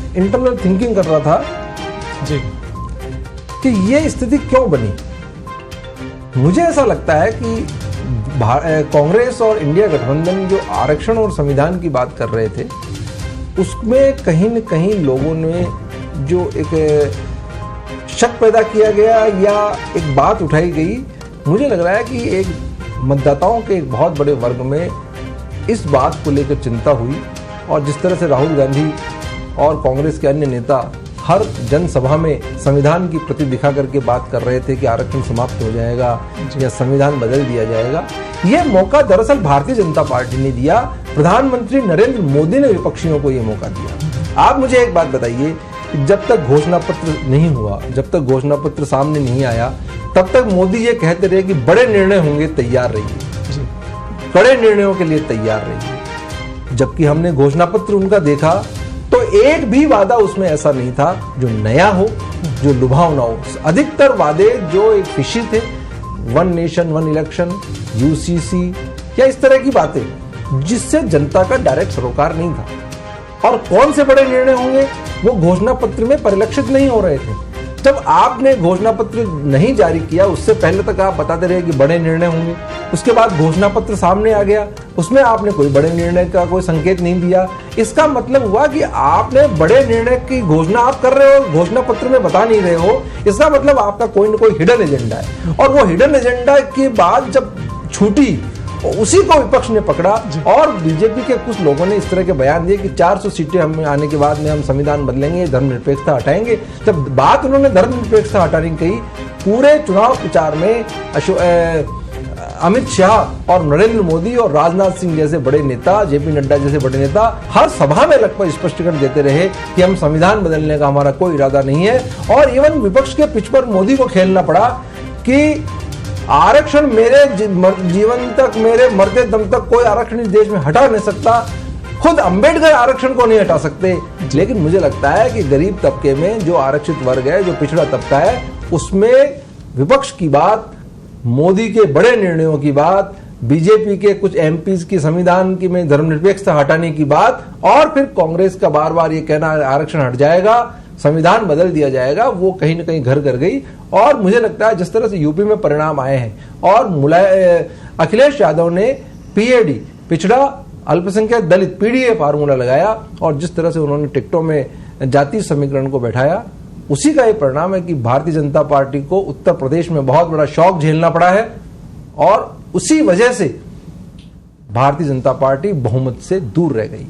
Internal thinking कर रहा था जी कि ये स्थिति क्यों बनी। मुझे ऐसा लगता है कि कांग्रेस और इंडिया गठबंधन जो आरक्षण और संविधान की बात कर रहे थे, उसमें कहीं न कहीं लोगों ने जो एक शक पैदा किया गया या एक बात उठाई गई, मुझे लग रहा है कि एक मतदाताओं के एक बहुत बड़े वर्ग में इस बात को लेकर चिंता हुई। और जिस तरह से राहुल गांधी और कांग्रेस के अन्य नेता हर जनसभा में संविधान की प्रति दिखा करके बात कर रहे थे कि आरक्षण समाप्त हो जाएगा या संविधान बदल दिया जाएगा, ये मौका दरअसल भारतीय जनता पार्टी ने दिया। प्रधानमंत्री नरेंद्र मोदी ने विपक्षियों को ये मौका दिया। आप मुझे एक बात बताइए, जब तक घोषणा पत्र नहीं हुआ, जब तक घोषणा पत्र सामने नहीं आया, तब तक मोदी ये कहते रहे कि बड़े निर्णय होंगे, तैयार रहिए, बड़े निर्णयों के लिए तैयार रहिए। जबकि हमने घोषणा पत्र उनका देखा तो एक भी वादा उसमें ऐसा नहीं था जो नया हो, जो लुभावना हो। अधिकतर वादे जो एक फिशी थे, one nation one election, UCC या इस तरह की बातें, जिससे जनता का डायरेक्ट सरोकार नहीं था। और कौन से बड़े निर्णय होंगे वो घोषणा पत्र में परिलक्षित नहीं हो रहे थे। जब आपने घोषणा पत्र नहीं जारी किया, उससे पहले तक आप बताते रहे कि बड़े निर्णय होंगे, उसके बाद घोषणा पत्र सामने आ गया, उसमें आपने कोई बड़े निर्णय का कोई संकेत नहीं दिया। इसका मतलब हुआ कि आपने बड़े निर्णय की घोषणा आप कर रहे हो, घोषणा पत्र में बता नहीं रहे हो। इसका मतलब आपका कोई ना कोई हिडन एजेंडा है। और वो हिडन एजेंडा के बाद जब छूटी, उसी को विपक्ष ने पकड़ा और बीजेपी के कुछ लोगों ने इस तरह के बयान दिए कि 400 सीटें हम आने के बाद में हम संविधान बदलेंगे, धर्मनिरपेक्षता हटाएंगे। जब बात उन्होंने धर्मनिरपेक्षता हटाने की कही, पूरे चुनाव प्रचार में अमित शाह और नरेंद्र मोदी और राजनाथ सिंह जैसे बड़े नेता, जेपी नड्डा जैसे बड़े नेता हर सभा में लगभग स्पष्टीकरण देते रहे कि हम संविधान बदलने का हमारा कोई इरादा नहीं है। और इवन विपक्ष के पिच पर मोदी को खेलना पड़ा कि आरक्षण मेरे जीवन तक, मेरे मरते दम तक कोई आरक्षण इस देश में हटा नहीं सकता। खुद अंबेडकर आरक्षण को नहीं हटा सकते। लेकिन मुझे लगता है कि गरीब तबके में जो आरक्षित वर्ग है, जो पिछड़ा तबका है, उसमें विपक्ष की बात, मोदी के बड़े निर्णयों की बात, बीजेपी के कुछ एमपीज की संविधान की में धर्मनिरपेक्षता हटाने की बात, और फिर कांग्रेस का बार बार ये कहना आरक्षण हट जाएगा, संविधान बदल दिया जाएगा, वो कहीं ना कहीं घर कर गई। और मुझे लगता है जिस तरह से यूपी में परिणाम आए हैं और अखिलेश यादव ने पीएडी, पिछड़ा अल्पसंख्यक दलित, पीडीए फार्मूला लगाया और जिस तरह से उन्होंने टिकटों में जातीय समीकरण को बैठाया, उसी का ये परिणाम है कि भारतीय जनता पार्टी को उत्तर प्रदेश में बहुत बड़ा शॉक झेलना पड़ा है। और उसी वजह से भारतीय जनता पार्टी बहुमत से दूर रह गई।